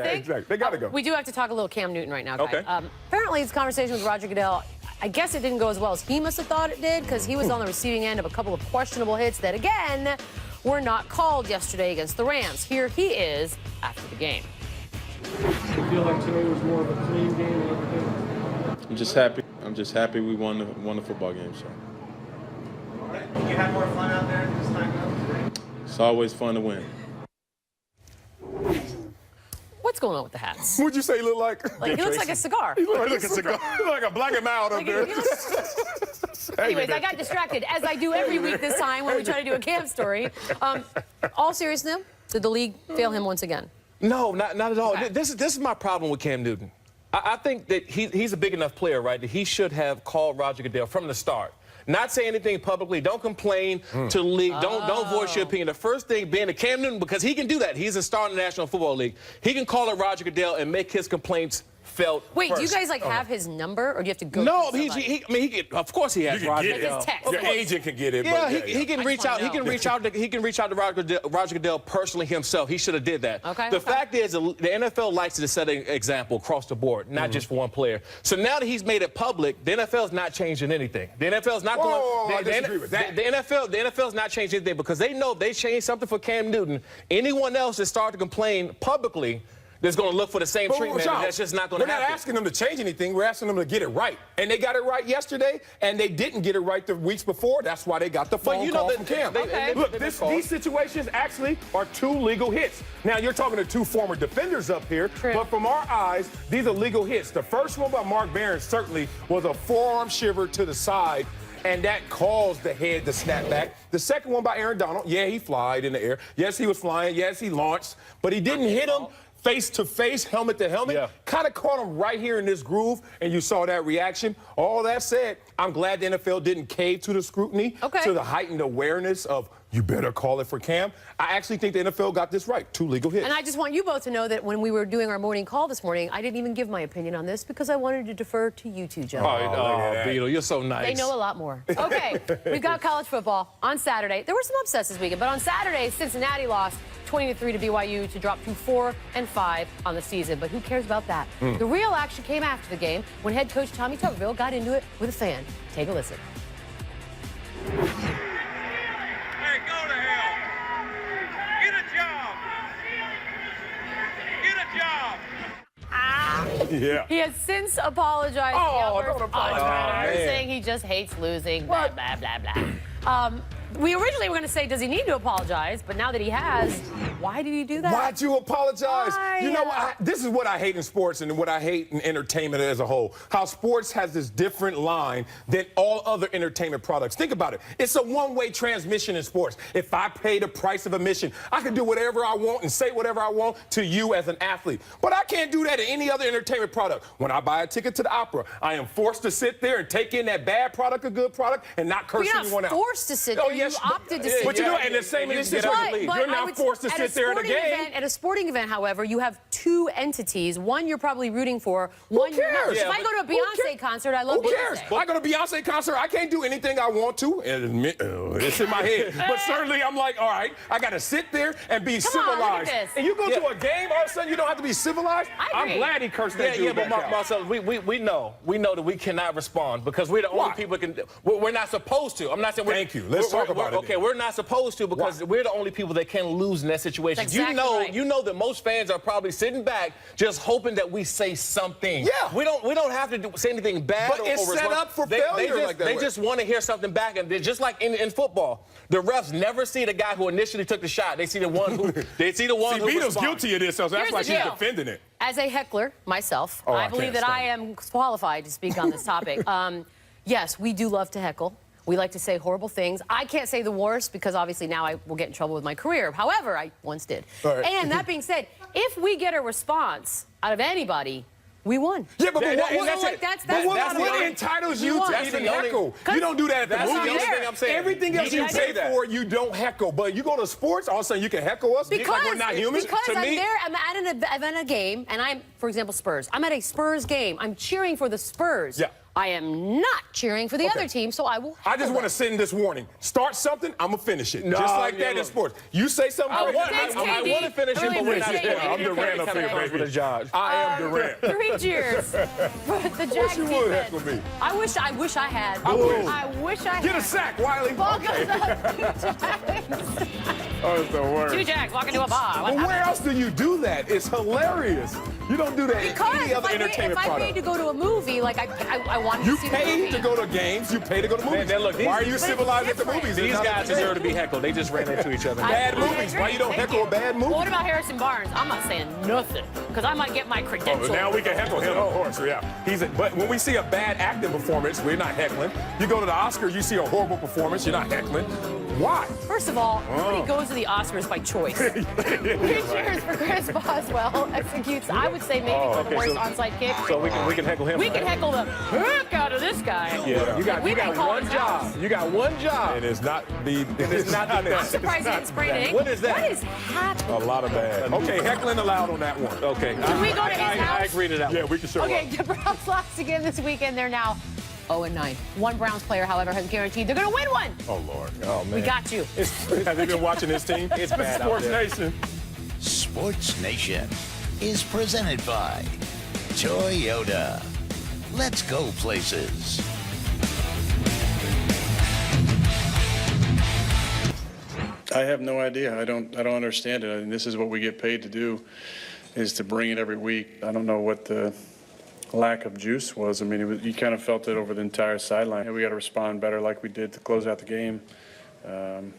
Exactly. They got to go. We do have to talk a little Cam Newton right now, guys. Okay. Apparently, his conversation with Roger Goodell, I guess it didn't go as well as he must have thought it did, because he was on the receiving end of a couple of questionable hits that, again, were not called yesterday against the Rams. Here he is after the game. I feel like today was more of a clean game than everything. I'm just happy. I'm just happy we won the football game. So. Think you had more fun out there this time? It's always fun to win. What's going on with the hats? What'd you say he looked like? Like, he looks like a cigar. He looks like a cigar. He looks like a black and mild up there. Anyways, I got distracted, as I do every week this time when we try to do a Cam story. All seriousness, did the league fail him once again? No, not at all. Okay. This is my problem with Cam Newton. I think that he's a big enough player, right, that he should have called Roger Goodell from the start. Not say anything publicly. Don't complain to the league. Don't voice your opinion. The first thing being to Cam Newton, because he can do that. He's a star in the National Football League. He can call it Roger Goodell and make his complaints felt Wait, first. do you guys like have his number, or do you have to go? No, through somebody? I mean, of course he has Roger get it. Goodell. His text. Your agent can get it. Yeah, but he can reach out. He can reach out to Roger Goodell personally himself. He should have did that. Okay. The fact is, the NFL likes to set an example across the board, not just for one player. So now that he's made it public, the NFL is not changing anything. The NFL is not going. I disagree with that. The NFL is not changing anything, because they know if they change something for Cam Newton, anyone else that starts to complain publicly, that's going to look for the same treatment, and that's just not going to happen. We're not asking them to change anything. We're asking them to get it right. And they got it right yesterday, and they didn't get it right the weeks before. That's why they got the phone call from Cam. Look, these situations actually are two legal hits. Now, you're talking to two former defenders up here, but from our eyes, these are legal hits. The first one by Mark Barron certainly was a forearm shiver to the side, and that caused the head to snap back. The second one by Aaron Donald, yeah, he flied in the air. Yes, he was flying. Yes, he launched. But he didn't hit him face to face, helmet to helmet. Yeah. Kind of caught him right here in this groove, and you saw that reaction. All that said, I'm glad the NFL didn't cave to the scrutiny, to the heightened awareness of, you better call it for Cam. I actually think the NFL got this right. Two legal hits. And I just want you both to know that when we were doing our morning call this morning, I didn't even give my opinion on this because I wanted to defer to you two, Joe. Oh, Beadle, you're so nice. They know a lot more. Okay, we've got college football on Saturday. There were some upsets this weekend, but on Saturday, Cincinnati lost 20-3 to BYU to drop to 4-5 on the season. But who cares about that? The real action came after the game when head coach Tommy Tuberville got into it with a fan. Take a listen. Hey, go to hell. Get a job. Get a job. Yeah. He has since apologized to the don't apologize. saying he just hates losing, blah, blah, blah, blah. We originally were going to say, does he need to apologize? But now that he has, why did he do that? Why'd you apologize? Why? You know, this is what I hate in sports and what I hate in entertainment as a whole. How sports has this different line than all other entertainment products. Think about it. It's a one-way transmission in sports. If I pay the price of admission, I can do whatever I want and say whatever I want to you as an athlete. But I can't do that in any other entertainment product. When I buy a ticket to the opera, I am forced to sit there and take in that bad product, a good product, and not curse anyone out. You're not forced to sit there. You opted to sit but there. you know, and the same in this situation. You're not forced to sit there in a game. At a sporting event, however, you have two entities. One you're probably rooting for. One you're not. If I go to a Beyonce concert, I love Beyonce. Who cares? I go to a Beyonce concert, I can't do anything I want to. And it's in my head. But certainly, I'm like, all right, I got to sit there and be civilized. Look at this. And you go to a game, all of a sudden, you don't have to be civilized. I'm glad he cursed that dude back out. Marcellus, we know that we cannot respond because we're the only people that can. We're not supposed to. I'm not saying. Thank you. Let's talk about it. Okay, we're not supposed to because we're the only people that can lose in that situation. That's exactly you know that most fans are probably sitting back just hoping that we say something. Yeah. We don't have to say anything bad. But it's set up for failure They just want to hear something back, and they're just like in football. The refs never see the guy who initially took the shot. They see the one who who Beadle's guilty of this, so that's why she's defending it. As a heckler myself, I believe that I am qualified to speak on this topic. Yes, we do love to heckle. We like to say horrible things. I can't say the worst because obviously now I will get in trouble with my career. However, I once did. Right. And that being said, if we get a response out of anybody, we won. Yeah, but what entitles you to even heckle? You don't do that at the movies. Everything else you pay for, you don't heckle. But you go to sports, all of a sudden you can heckle us like we're not human. Because I'm at a game, and I'm, for example, Spurs. I'm at a Spurs game. I'm cheering for the Spurs. Yeah. I am not cheering for the other team, so I will. I just want to send this warning. Start something, I'm going to finish it. No, just like yeah, that in look. sports. You say something. I crazy, want to finish it, but we're not. I'm Durant up here, baby. With a judge. I am Durant. 3 cheers for the Jags you would defense. heckle me. I wish I had. I wish. I wish I had. Get a sack, Wiley. Ball goes up. 2 Jags. Oh, it's the worst. 2 Jags walk into a bar. But where else do you do that? It's hilarious. You don't do that Because in any other entertainment if I paid product. to go to a movie, like I wanted You to see the pay movie. to go to games. You pay to go to movies. Man, look, why are you it's civilized at the different. movies? These It's not guys the same. deserve to be heckled. They just ran into each other. Bad I movies. Why agree. you don't Thank heckle a bad movie? Well, what about Harrison Barnes? I'm not saying nothing because I might get my credentials. Oh, now we can heckle him, of course. Yeah, but when we see a bad acting performance, we're not heckling. You go to the Oscars, you see a horrible performance, you're not heckling. Why? First of all, nobody goes to the Oscars by choice. 3 cheers for Chris Boswell. Executes, I would say, maybe for the worst onside kick. So we can heckle him. We can heckle the heck out of this guy. Yeah, you got We may call one his job. house. You got one job. And it's not the. It's not the I'm best. surprised he didn't sprain an ankle. What is that? What is happening? A lot of bad. Okay, heckling allowed on that one. Okay. Can we go to his I house? agree to that Yeah, one. we can show Okay, up. the Browns lost again this weekend. They're now 0-9. One Browns player, however, has guaranteed they're going to win one. Oh, Lord. Oh, man. We got you. Have you been watching this team? It's bad out Sports there. Nation. Sports Nation is presented by Toyota. Let's go places. I have no idea. I don't understand it. I mean, this is what we get paid to do, is to bring it every week. I don't know what the lack of juice was. I mean, you kind of felt it over the entire sideline. We got to respond better like we did to close out the game,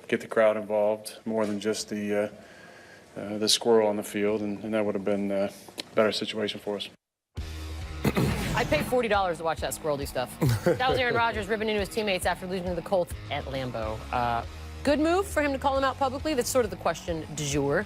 get the crowd involved more than just the squirrel on the field, and that would have been a better situation for us. I'd pay $40 to watch that squirrel do stuff. That was Aaron Rodgers ripping into his teammates after losing to the Colts at Lambeau. Good move for him to call him out publicly? That's sort of the question du jour.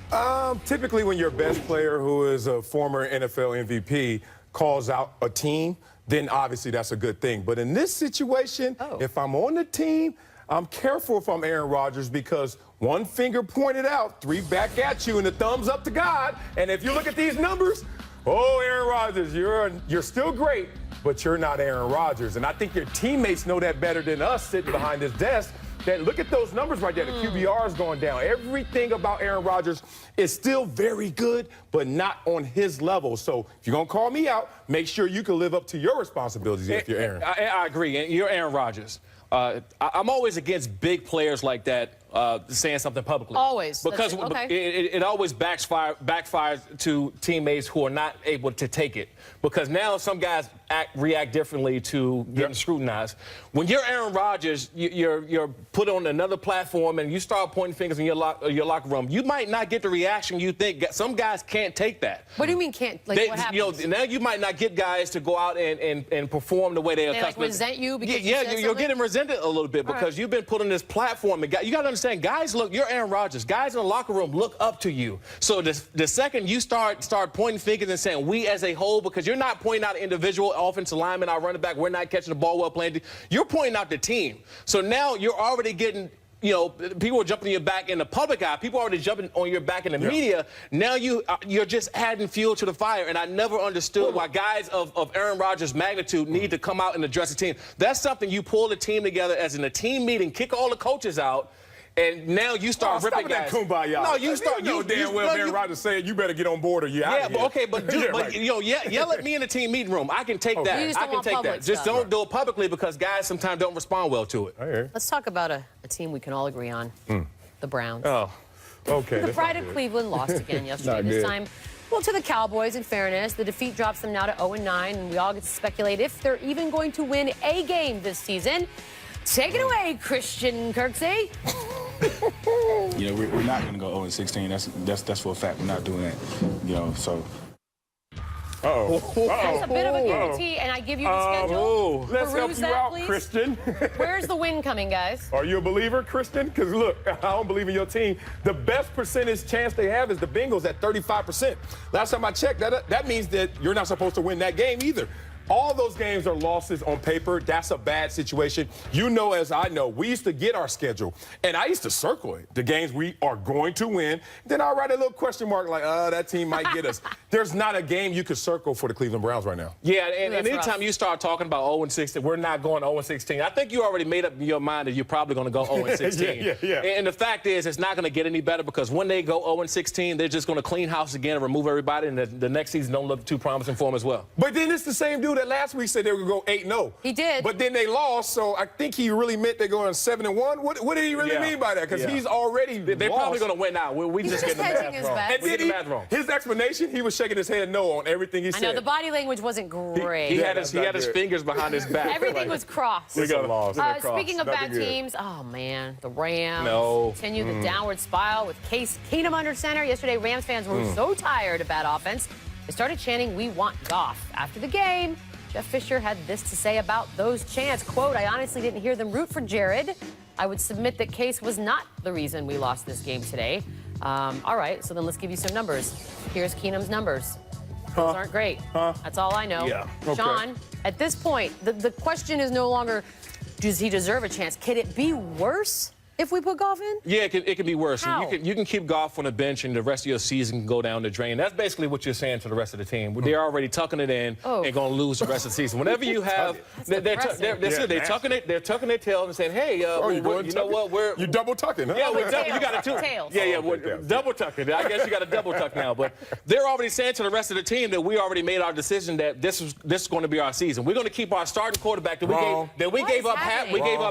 Typically, when your best player, who is a former NFL MVP, calls out a team, then obviously that's a good thing. But in this situation, if I'm on the team, I'm careful if I'm Aaron Rodgers because one finger pointed out, 3 back at you, and a thumbs up to God. And if you look at these numbers, oh, Aaron Rodgers, you're still great, but you're not Aaron Rodgers. And I think your teammates know that better than us sitting behind this desk. That look at those numbers right there. The QBR is going down. Everything about Aaron Rodgers is still very good, but not on his level. So if you're going to call me out, make sure you can live up to your responsibilities if you're Aaron. I agree. And you're Aaron Rodgers. I'm always against big players like that saying something publicly. Always. Because it always backfires to teammates who are not able to take it. Because now some guys react differently to getting scrutinized. When you're Aaron Rodgers, you're put on another platform and you start pointing fingers in your locker room. You might not get the reaction you think. Some guys can't take that. What do you mean can't? Like, what happens? Now you might not get guys to go out and perform the way they're accustomed. Like resent you because you're getting resented a little bit because you've been put on this platform. And you got to understand, guys, look, you're Aaron Rodgers. Guys in the locker room look up to you. So the second you start pointing fingers and saying we as a whole, because you're not pointing out individual offensive linemen, our running back, we're not catching the ball well playing. You're pointing out the team. So now you're already getting, people are jumping on your back in the public eye. People are already jumping on your back in the media. Now you're just adding fuel to the fire. And I never understood why guys of Aaron Rodgers' magnitude need to come out and address the team. That's something you pull the team together as in a team meeting, kick all the coaches out. And now you start ripping guys. Stop with that kumbaya. No, you start. You know damn well Aaron Rodgers saying you better get on board or you're out of here. But okay, but yell at me in the team meeting room. I can take that. I can take that. Just don't do it publicly because guys sometimes don't respond well to it. Let's talk about a team we can all agree on. The Browns. Oh, okay. The pride of Cleveland lost again yesterday. This time, well, to the Cowboys, in fairness. The defeat drops them now to 0-9, and we all get to speculate if they're even going to win a game this season. Take it away, Christian Kirksey. We're not going to go 0-16. That's for a fact. We're not doing that. So. That's a bit of a guarantee, and I give you the schedule. Let's help you out, please. Christian. Where's the win coming, guys? Are you a believer, Christian? Because, look, I don't believe in your team. The best percentage chance they have is the Bengals at 35%. Last time I checked, that means that you're not supposed to win that game either. all those games are losses on paper. That's a bad situation. You know, as I know, we used to get our schedule, and I used to circle it, the games we are going to win. Then I'll write a little question mark like, that team might get us. There's not a game you could circle for the Cleveland Browns right now. Yeah, and anytime you start talking about 0-16, we're not going 0-16. I think you already made up in your mind that you're probably going to go 0-16. yeah. And the fact is, it's not going to get any better because when they go 0-16, they're just going to clean house again and remove everybody, and the next season don't look too promising for them as well. But then it's the same dude that last week said they were going to go 8-0. He did. But then they lost, so I think he really meant they're going 7-1. What did he really mean by that? Because he's already They're probably going to win now. We just get the math wrong. And then his explanation, he was shaking his head no on everything he said. I know, the body language wasn't great. He had his fingers behind his back. Everything was crossed. Speaking of bad teams, oh, man, the Rams continue the downward spiral with Case Keenum under center. Yesterday, Rams fans were so tired of bad offense, they started chanting, "We want Goff." After the game, Jeff Fisher had this to say about those chants. Quote, "I honestly didn't hear them root for Jared. I would submit that Case was not the reason we lost this game today." All right, so then let's give you some numbers. Here's Keenum's numbers. Those aren't great. That's all I know. Yeah. Okay. Sean, at this point, the question is no longer, does he deserve a chance? Could it be worse if we put Goff in? Yeah, it can be worse. How? You can keep Goff on the bench and the rest of your season can go down the drain. That's basically what you're saying to the rest of the team. They're already tucking it in and going to lose the rest of the season. Whenever you have, they're tucking their tail and saying, hey, you know what, we're double tucking, huh? Yeah, you got to Tails. double tucking. I guess you got to double tuck now. But they're already saying to the rest of the team that we already made our decision that this is going to be our season. We're going to keep our starting quarterback that we gave up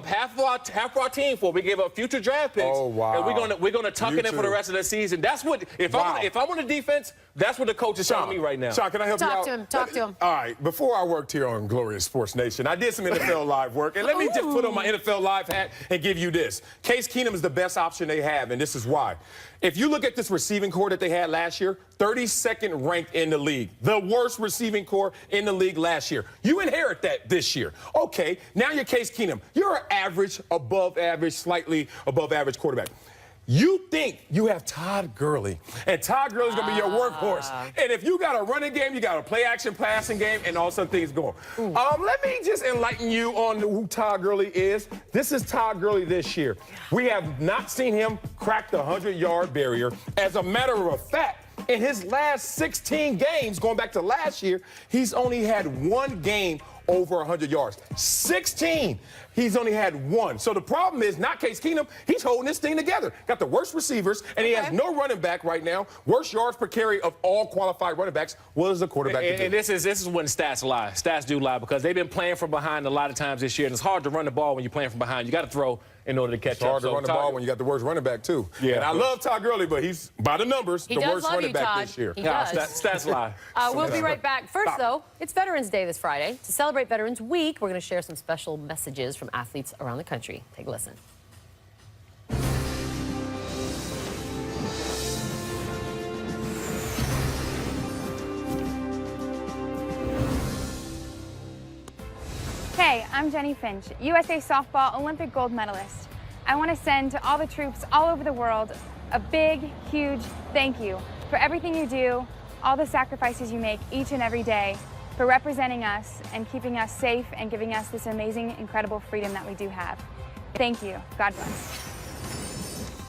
half of our team for. We gave up future draft picks. Oh, wow. And we're gonna tuck it in for the rest of the season. That's what if I'm on the defense, that's what the coach is telling me right now. Sean, can I help you out? Talk to him. All right. Before I worked here on Glorious Sports Nation, I did some NFL Live work, and let me just put on my NFL Live hat and give you this. Case Keenum is the best option they have, and this is why. If you look at this receiving core that they had last year, 32nd ranked in the league. The worst receiving core in the league last year. You inherit that this year. Okay, now you're Case Keenum. You're an average, above average, slightly above average quarterback. You think you have Todd Gurley, and Todd Gurley's going to be your workhorse. And if you got a running game, you got a play-action passing game, and all some things going. Let me just enlighten you on who Todd Gurley is. This is Todd Gurley this year. We have not seen him crack the 100-yard barrier. As a matter of fact, in his last 16 games, going back to last year, he's only had one game over 100 yards. 16. He's only had one. So the problem is not Case Keenum. He's holding this thing together. Got the worst receivers, and he has no running back right now. Worst yards per carry of all qualified running backs. What is a quarterback to do? And this is when stats lie. Stats do lie because they've been playing from behind a lot of times this year, and it's hard to run the ball when you're playing from behind. You got to throw in order to catch up. It's hard to run the ball when you got the worst running back, too. Yeah. And I love Todd Gurley, but he's, by the numbers, the worst running back this year. He does. Stats lie. We'll be right back. First, though, it's Veterans Day this Friday. To celebrate Veterans Week, we're going to share some special messages from athletes around the country. Take a listen. Hey, I'm Jenny Finch, USA Softball Olympic gold medalist. I want to send to all the troops all over the world a big, huge thank you for everything you do, all the sacrifices you make each and every day, for representing us and keeping us safe and giving us this amazing, incredible freedom that we do have. Thank you. God bless.